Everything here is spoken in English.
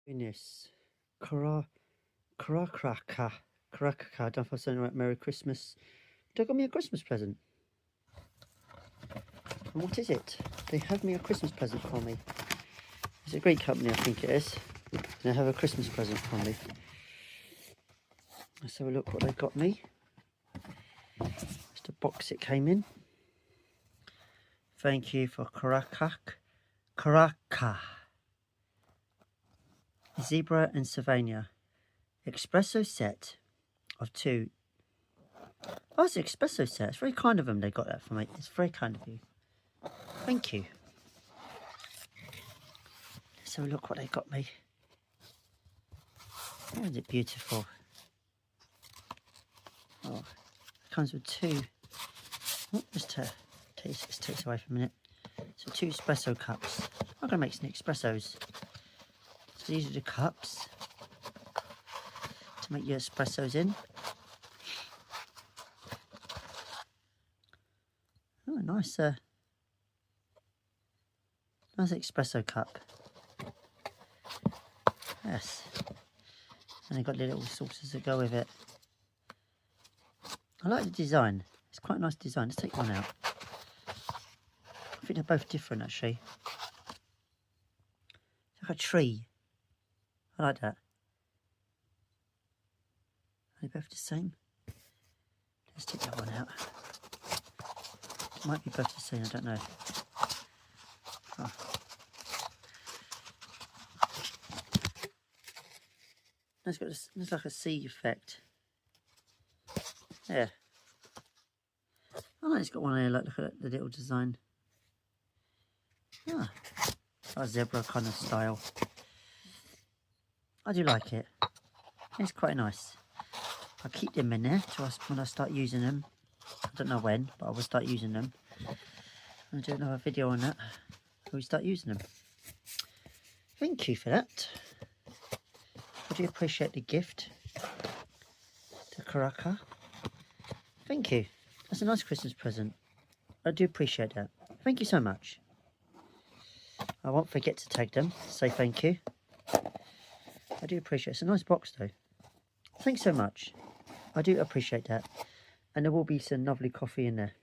Goodness. Karaca. Karaca. I don't know if I said it right. Merry Christmas. They got me a Christmas present. And what is it? They have me a Christmas present for me. It's a great company, I think it is. And they have a Christmas present for me. Let's have a look what they got me. It's the box it came in. Thank you for Karaca. Zebra and Savannah. Espresso set of 2. Oh, it's an espresso set. It's very kind of them they got that for me. It's very kind of you. Thank you. Let's have a look what they got me. Isn't it beautiful? Oh, it comes with 2. Oh, just to take this away for a minute. So 2 espresso cups. I'm going to make some espressos. So these are the cups to make your espressos in. Oh, nice espresso cup. Yes. And they've got the little saucers that go with it. I like the design. It's quite a nice design. Let's take one out. I think they're both different actually. It's like a tree. I like that. Are they both the same? Let's take that one out. Might be both the same, I don't know. Oh. It's got this, it's like a sea effect. Yeah. Oh, it's got one here, like, look at the little design. Ah, a zebra kind of style. I do like it. It's quite nice. I'll keep them in there till when I start using them. I don't know when, but I will start using them. I'll do another video on that when we start using them. Thank you for that. I do appreciate the gift to Karaca. Thank you. That's a nice Christmas present. I do appreciate that. Thank you so much. I won't forget to tag them, say thank you. I do appreciate it. It's a nice box though. Thanks so much. I do appreciate that. And there will be some lovely coffee in there.